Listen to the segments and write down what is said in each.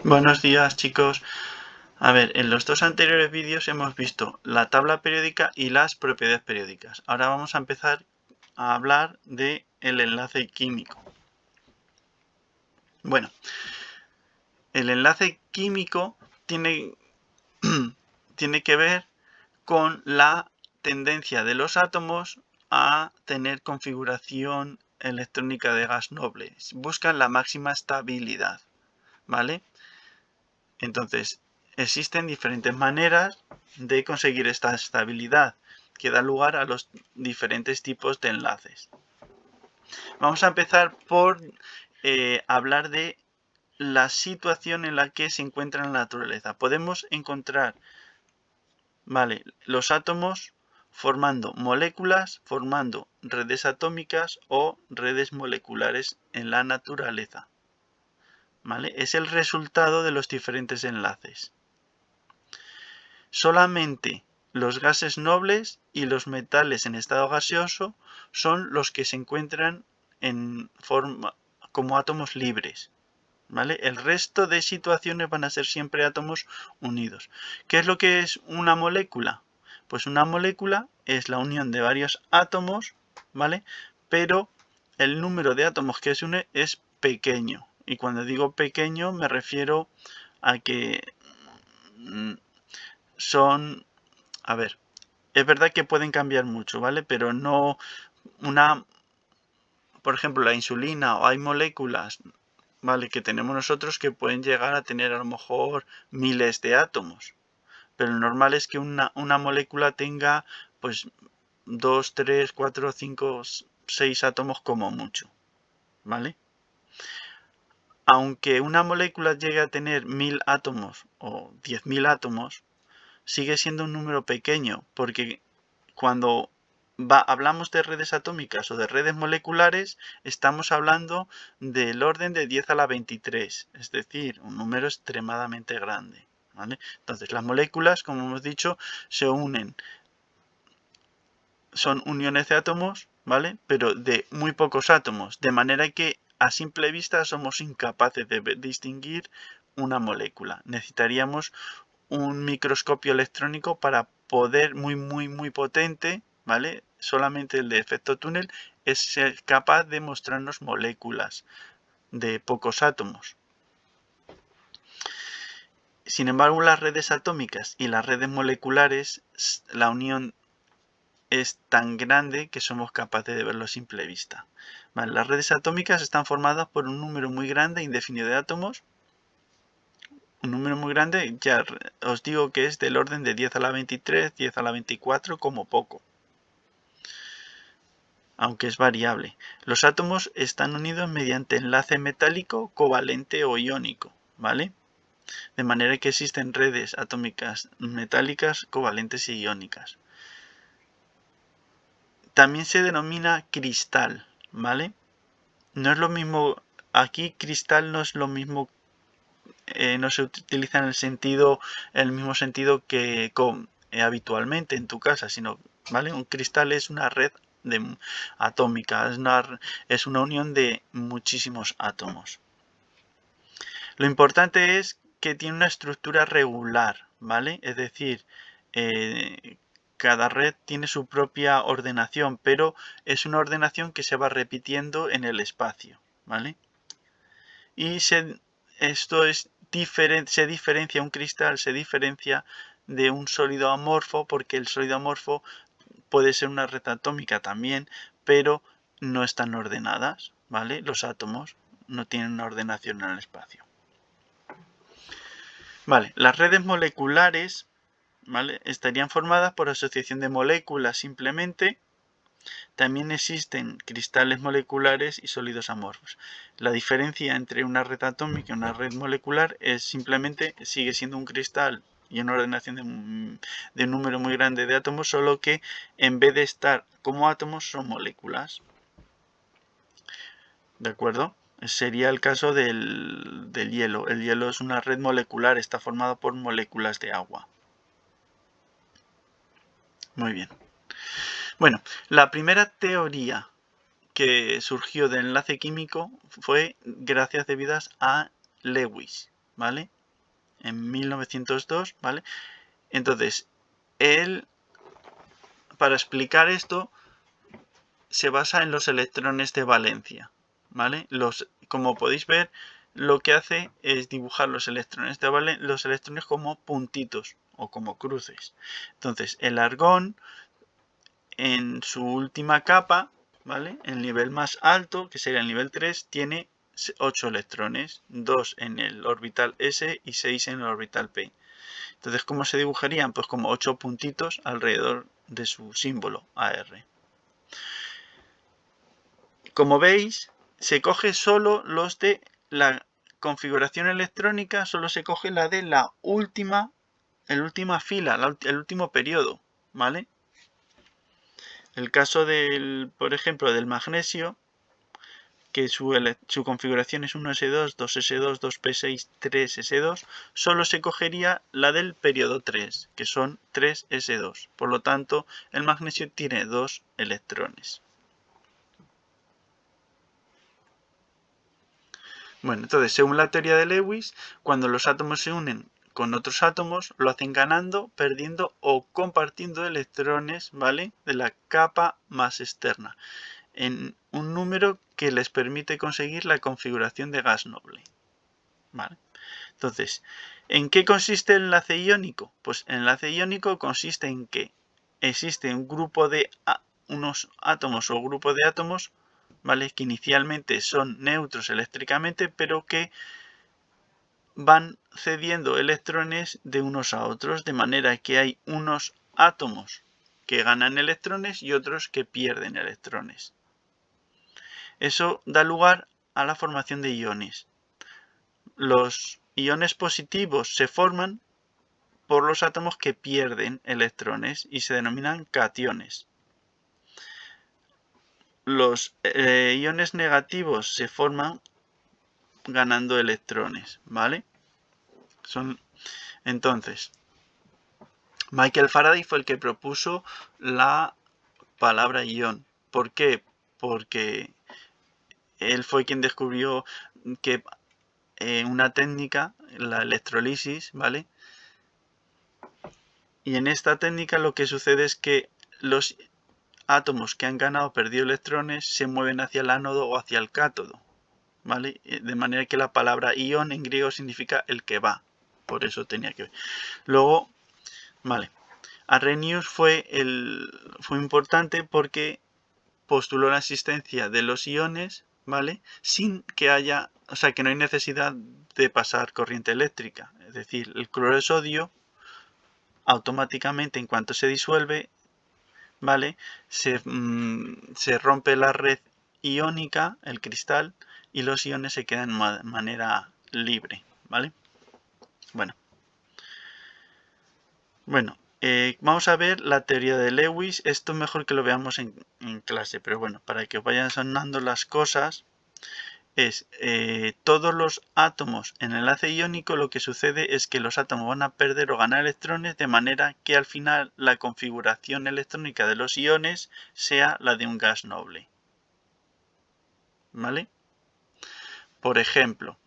Buenos días, chicos. A ver, en los dos anteriores vídeos hemos visto la tabla periódica y las propiedades periódicas. Ahora vamos a empezar a hablar de el enlace químico. Bueno, el enlace químico tiene que ver con la tendencia de los átomos a tener configuración electrónica de gas noble. Buscan la máxima estabilidad, ¿vale? Entonces, existen diferentes maneras de conseguir esta estabilidad que da lugar a los diferentes tipos de enlaces. Vamos a empezar por hablar de la situación en la que se encuentra en la naturaleza. Podemos encontrar, los átomos formando moléculas, formando redes atómicas o redes moleculares en la naturaleza. Es el resultado de los diferentes enlaces. Solamente los gases nobles y los metales en estado gaseoso son los que se encuentran en forma como átomos libres. El resto de situaciones van a ser siempre átomos unidos. ¿Qué es lo que es una molécula? Pues una molécula es la unión de varios átomos, pero el número de átomos que se une es pequeño. Y cuando digo pequeño me refiero a que son, es verdad que pueden cambiar mucho, pero no por ejemplo, la insulina, o hay moléculas, que tenemos nosotros que pueden llegar a tener a lo mejor miles de átomos. Pero lo normal es que una molécula tenga, pues, 2, 3, 4, 5, 6 átomos como mucho, Aunque una molécula llegue a tener 1000 átomos o 10.000 átomos, sigue siendo un número pequeño, porque cuando hablamos de redes atómicas o de redes moleculares, estamos hablando del orden de 10 a la 23, es decir, un número extremadamente grande. Entonces, las moléculas, como hemos dicho, se unen. Son uniones de átomos, pero de muy pocos átomos, de manera que a simple vista somos incapaces de distinguir una molécula. Necesitaríamos un microscopio electrónico para poder, muy potente, solamente el de efecto túnel, es ser capaz de mostrarnos moléculas de pocos átomos. Sin embargo, las redes atómicas y las redes moleculares, la unión es tan grande que somos capaces de verlo a simple vista. Las redes atómicas están formadas por un número muy grande, indefinido de átomos. Un número muy grande, ya os digo que es del orden de 10 a la 23, 10 a la 24 como poco. Aunque es variable. Los átomos están unidos mediante enlace metálico, covalente o iónico, De manera que existen redes atómicas metálicas, covalentes y iónicas. También se denomina cristal, No es lo mismo, aquí cristal no es lo mismo, no se utiliza en el mismo sentido que habitualmente en tu casa, sino, un cristal es una red atómica, es una unión de muchísimos átomos. Lo importante es que tiene una estructura regular, Es decir, cada red tiene su propia ordenación, pero es una ordenación que se va repitiendo en el espacio, Y esto es diferencia, un cristal se diferencia de un sólido amorfo, porque el sólido amorfo puede ser una red atómica también, pero no están ordenadas, Los átomos no tienen una ordenación en el espacio. Las redes moleculares, estarían formadas por asociación de moléculas simplemente. También existen cristales moleculares y sólidos amorfos. La diferencia entre una red atómica y una red molecular es simplemente sigue siendo un cristal y una ordenación de un número muy grande de átomos, solo que en vez de estar como átomos son moléculas. ¿De acuerdo? Sería el caso del hielo. El hielo es una red molecular, está formado por moléculas de agua. Muy bien. Bueno, la primera teoría que surgió del enlace químico fue gracias debidas a Lewis, en 1902, ¿vale? Entonces, él, para explicar esto, se basa en los electrones de valencia, ¿vale? Como podéis ver, lo que hace es dibujar los electrones los electrones como puntitos o como cruces. Entonces, el argón en su última capa, ¿vale? El nivel más alto, que sería el nivel 3, tiene 8 electrones, 2 en el orbital S y 6 en el orbital P. Entonces, ¿cómo se dibujarían? Pues como 8 puntitos alrededor de su símbolo AR. Como veis, se coge solo los de la configuración electrónica, solo se coge la de la última fila, el último periodo, ¿vale? El caso del, por ejemplo, del magnesio, que su configuración es 1s2, 2s2, 2p6, 3s2, solo se cogería la del periodo 3, que son 3s2. Por lo tanto, el magnesio tiene 2 electrones. Bueno, entonces, según la teoría de Lewis, cuando los átomos se unen con otros átomos, lo hacen ganando, perdiendo o compartiendo electrones, ¿vale? De la capa más externa, en un número que les permite conseguir la configuración de gas noble, ¿vale? Entonces, ¿en qué consiste el enlace iónico? Pues el enlace iónico consiste en que existe un grupo de unos átomos o grupo de átomos, ¿vale? Que inicialmente son neutros eléctricamente, pero que van cediendo electrones de unos a otros, de manera que hay unos átomos que ganan electrones y otros que pierden electrones. Eso da lugar a la formación de iones. Los iones positivos se forman por los átomos que pierden electrones y se denominan cationes. Los iones negativos se forman ganando electrones, ¿vale? Entonces, Michael Faraday fue el que propuso la palabra ion. ¿Por qué? Porque él fue quien descubrió que una técnica, la electrolisis, ¿vale? Y en esta técnica lo que sucede es que los átomos que han ganado o perdido electrones se mueven hacia el ánodo o hacia el cátodo, ¿vale? De manera que la palabra ion en griego significa el que va. Por eso tenía que ver. Luego, vale. Arrhenius fue importante porque postuló la existencia de los iones, ¿vale? Sin que haya, o sea, que no hay necesidad de pasar corriente eléctrica. Es decir, el cloruro de sodio automáticamente, en cuanto se disuelve, ¿vale? Se rompe la red iónica, el cristal, y los iones se quedan de manera libre, ¿vale? Bueno, vamos a ver la teoría de Lewis. Esto es mejor que lo veamos en clase, pero bueno, para que os vayan sonando las cosas, es todos los átomos en el enlace iónico, lo que sucede es que los átomos van a perder o ganar electrones, de manera que al final la configuración electrónica de los iones sea la de un gas noble. ¿Vale? Por ejemplo,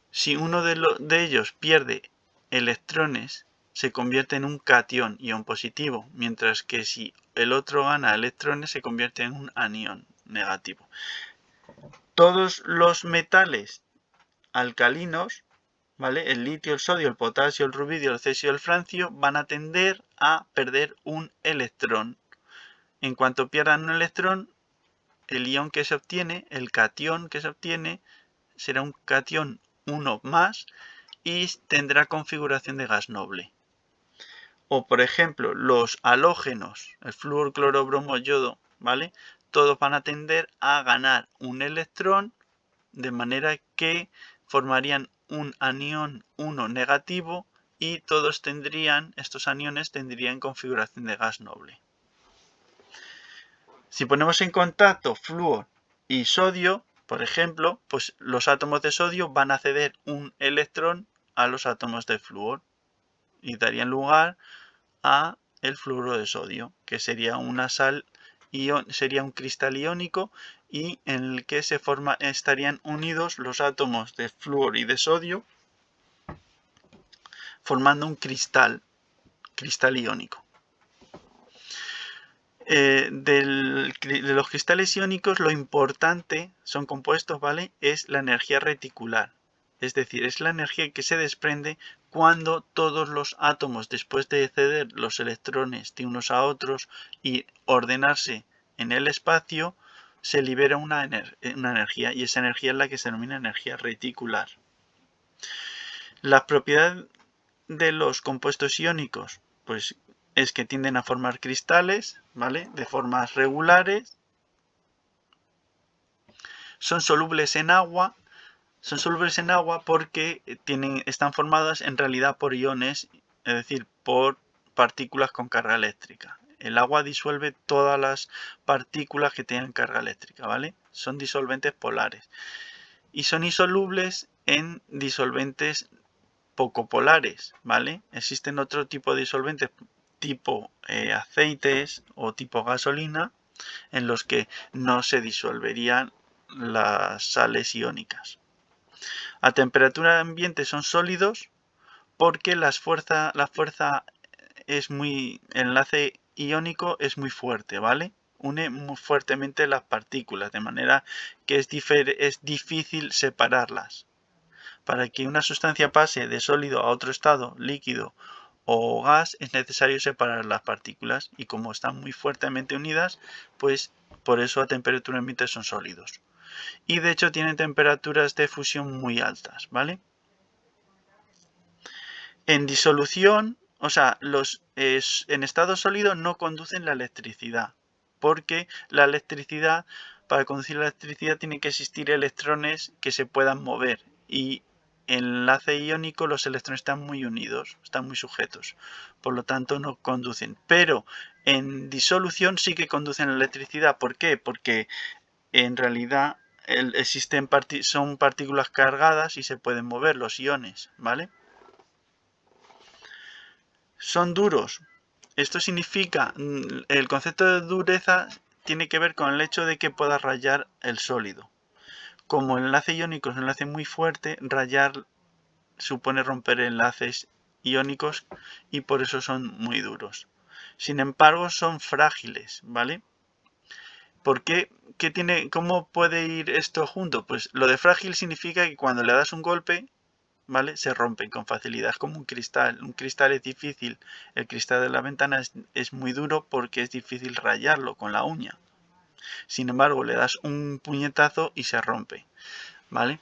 si uno de ellos pierde electrones, se convierte en un catión, ion positivo, mientras que si el otro gana electrones, se convierte en un anión negativo. Todos los metales alcalinos, ¿vale? El litio, el sodio, el potasio, el rubidio, el cesio, el francio, van a tender a perder un electrón. En cuanto pierdan un electrón, el ion que se obtiene, el catión que se obtiene, será un catión 1 más y tendrá configuración de gas noble. O por ejemplo, los halógenos, el flúor, cloro, bromo, yodo, ¿vale? Todos van a tender a ganar un electrón, de manera que formarían un anión 1 negativo y todos estos aniones tendrían configuración de gas noble. Si ponemos en contacto flúor y sodio, por ejemplo, pues los átomos de sodio van a ceder un electrón a los átomos de flúor y darían lugar a el fluoruro de sodio, que sería una sal sería un cristal iónico y en el que estarían unidos los átomos de flúor y de sodio formando un cristal iónico. De los cristales iónicos, lo importante, son compuestos, ¿vale? Es la energía reticular. Es decir, es la energía que se desprende cuando todos los átomos, después de ceder los electrones de unos a otros y ordenarse en el espacio, se libera una energía, y esa energía es la que se denomina energía reticular. Las propiedades de los compuestos iónicos, pues es que tienden a formar cristales, ¿vale? De formas regulares. Son solubles en agua. Son solubles en agua porque están formadas en realidad por iones, es decir, por partículas con carga eléctrica. El agua disuelve todas las partículas que tienen carga eléctrica, ¿vale? Son disolventes polares. Y son insolubles en disolventes poco polares, ¿vale? Existen otro tipo de disolventes tipo aceites o tipo gasolina en los que no se disolverían las sales iónicas. A temperatura ambiente son sólidos porque el enlace iónico es muy fuerte, ¿vale? Une muy fuertemente las partículas, de manera que es difícil separarlas. Para que una sustancia pase de sólido a otro estado, líquido o gas, es necesario separar las partículas, y como están muy fuertemente unidas, pues por eso a temperatura ambiente son sólidos. Y de hecho tienen temperaturas de fusión muy altas, ¿vale? En disolución, o sea, en estado sólido no conducen la electricidad, porque la electricidad, para conducir la electricidad tienen que existir electrones que se puedan mover, y en el enlace iónico los electrones están muy unidos, están muy sujetos, por lo tanto no conducen. Pero en disolución sí que conducen la electricidad. ¿Por qué? Porque en realidad son partículas cargadas y se pueden mover los iones, ¿vale? Son duros. Esto significa, el concepto de dureza tiene que ver con el hecho de que pueda rayar el sólido. Como el enlace iónico es un enlace muy fuerte, rayar supone romper enlaces iónicos y por eso son muy duros. Sin embargo, son frágiles, ¿vale? ¿Por qué? ¿Cómo puede ir esto junto? Pues lo de frágil significa que cuando le das un golpe, ¿vale? Se rompen con facilidad. Es como un cristal. Un cristal es difícil. El cristal de la ventana es muy duro porque es difícil rayarlo con la uña. Sin embargo, le das un puñetazo y se rompe, ¿vale?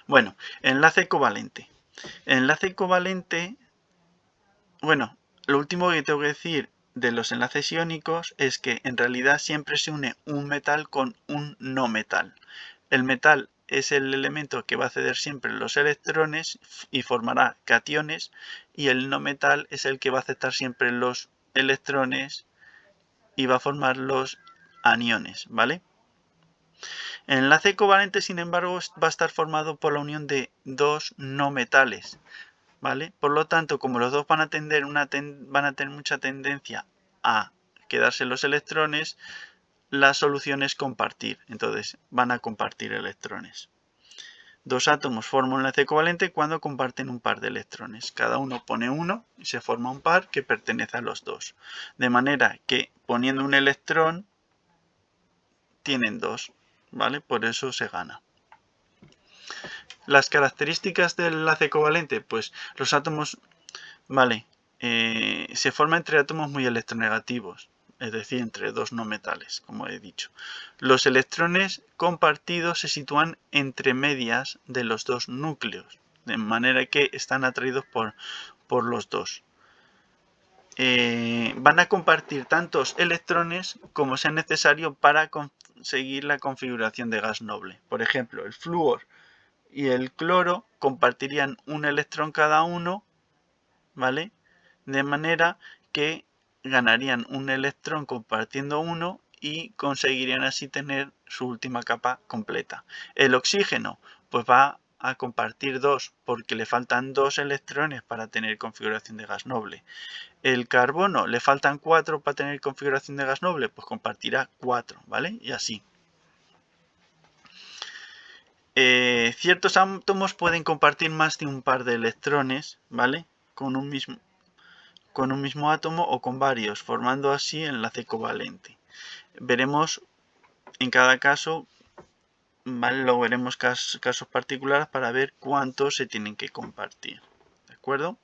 Bueno, enlace covalente. Enlace covalente, bueno, lo último que tengo que decir de los enlaces iónicos es que en realidad siempre se une un metal con un no metal. El metal es el elemento que va a ceder siempre los electrones y formará cationes, y el no metal es el que va a aceptar siempre los electrones y va a formar los aniones, ¿vale? El enlace covalente, sin embargo, va a estar formado por la unión de dos no metales, ¿vale? Por lo tanto, como los dos van a tener mucha tendencia a quedarse los electrones, la solución es compartir. Entonces, van a compartir electrones. Dos átomos forman un enlace covalente cuando comparten un par de electrones. Cada uno pone uno y se forma un par que pertenece a los dos. De manera que poniendo un electrón tienen dos, ¿vale? Por eso se gana. Las características del enlace covalente, pues los átomos, ¿vale? Se forma entre átomos muy electronegativos, es decir, entre dos no metales, como he dicho. Los electrones compartidos se sitúan entre medias de los dos núcleos, de manera que están atraídos por los dos. Van a compartir tantos electrones como sea necesario para conseguir la configuración de gas noble. Por ejemplo, el flúor y el cloro compartirían un electrón cada uno, ¿vale? De manera que ganarían un electrón compartiendo uno y conseguirían así tener su última capa completa. El oxígeno pues va a compartir dos porque le faltan dos electrones para tener configuración de gas noble. El carbono le faltan 4 para tener configuración de gas noble, pues compartirá 4, ¿vale? Y así. ciertos átomos pueden compartir más de un par de electrones, ¿vale? Con un mismo átomo o con varios, formando así enlace covalente. Veremos en cada caso, ¿vale? Luego veremos casos particulares para ver cuántos se tienen que compartir. ¿De acuerdo?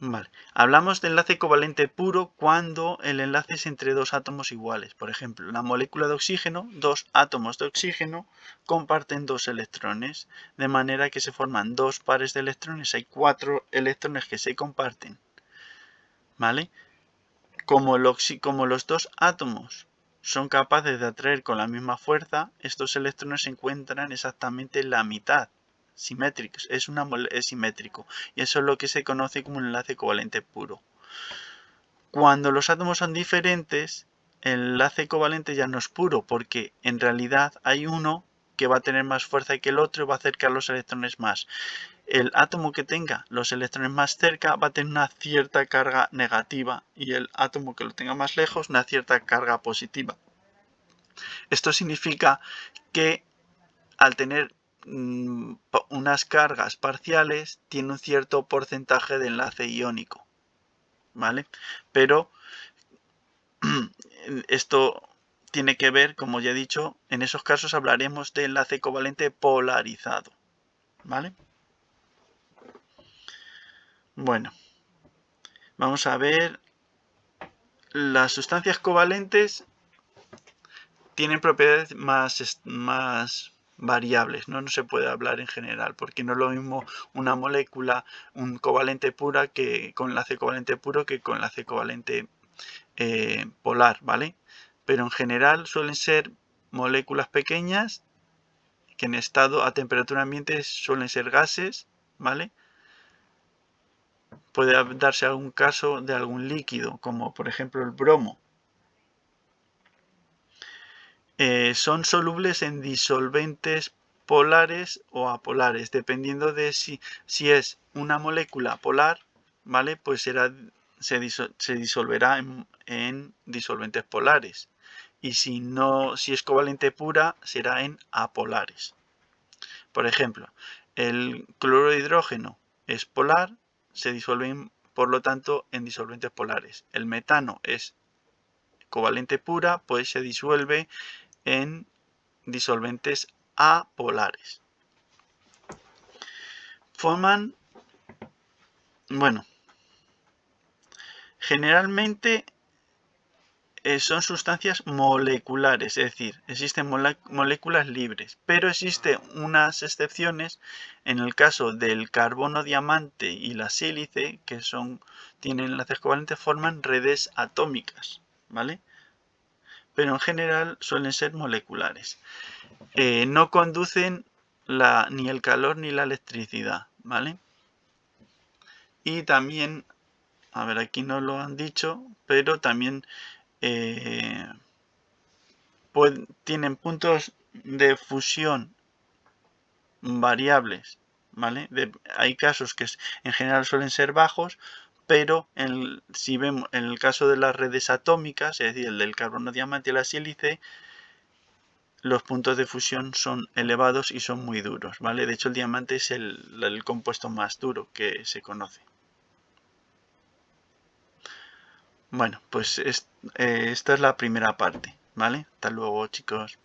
Vale. Hablamos de enlace covalente puro cuando el enlace es entre dos átomos iguales. Por ejemplo, la molécula de oxígeno, dos átomos de oxígeno comparten dos electrones, de manera que se forman dos pares de electrones. Hay 4 electrones que se comparten. ¿Vale? Como los dos átomos son capaces de atraer con la misma fuerza, estos electrones se encuentran exactamente en la mitad, simétricos, es simétrico, y eso es lo que se conoce como un enlace covalente puro. Cuando los átomos son diferentes, el enlace covalente ya no es puro, porque en realidad hay uno que va a tener más fuerza que el otro y va a acercar los electrones más. El átomo que tenga los electrones más cerca va a tener una cierta carga negativa y el átomo que lo tenga más lejos una cierta carga positiva. Esto significa que al tener unas cargas parciales tiene un cierto porcentaje de enlace iónico, ¿vale? Pero esto tiene que ver, como ya he dicho, en esos casos hablaremos de enlace covalente polarizado, ¿vale? Bueno, vamos a ver. Las sustancias covalentes tienen propiedades más variables, ¿no? No se puede hablar en general, porque no es lo mismo una molécula, un covalente pura que con enlace covalente puro que con enlace covalente polar, ¿vale? Pero en general suelen ser moléculas pequeñas que en estado a temperatura ambiente suelen ser gases, ¿vale? Puede darse algún caso de algún líquido, como por ejemplo el bromo. Son solubles en disolventes polares o apolares, dependiendo de si es una molécula polar, ¿vale? Pues se disolverá en disolventes polares. Y si es covalente pura, será en apolares. Por ejemplo, el cloruro de hidrógeno es polar, se disuelve por lo tanto en disolventes polares. El metano es covalente pura, pues se disuelve en disolventes apolares. Forman, bueno, generalmente son sustancias moleculares, es decir, existen moléculas libres, pero existen unas excepciones en el caso del carbono diamante y la sílice, que tienen enlaces covalentes, forman redes atómicas, ¿vale? Pero en general suelen ser moleculares. No conducen ni el calor ni la electricidad, ¿vale? Y también, a ver, aquí no lo han dicho, pero también tienen puntos de fusión variables, ¿vale? Hay casos que en general suelen ser bajos, pero si vemos en el caso de las redes atómicas, es decir, el del carbono diamante y la sílice, los puntos de fusión son elevados y son muy duros, ¿vale? De hecho, el diamante es el compuesto más duro que se conoce. Bueno, pues esta es la primera parte, ¿vale? Hasta luego, chicos.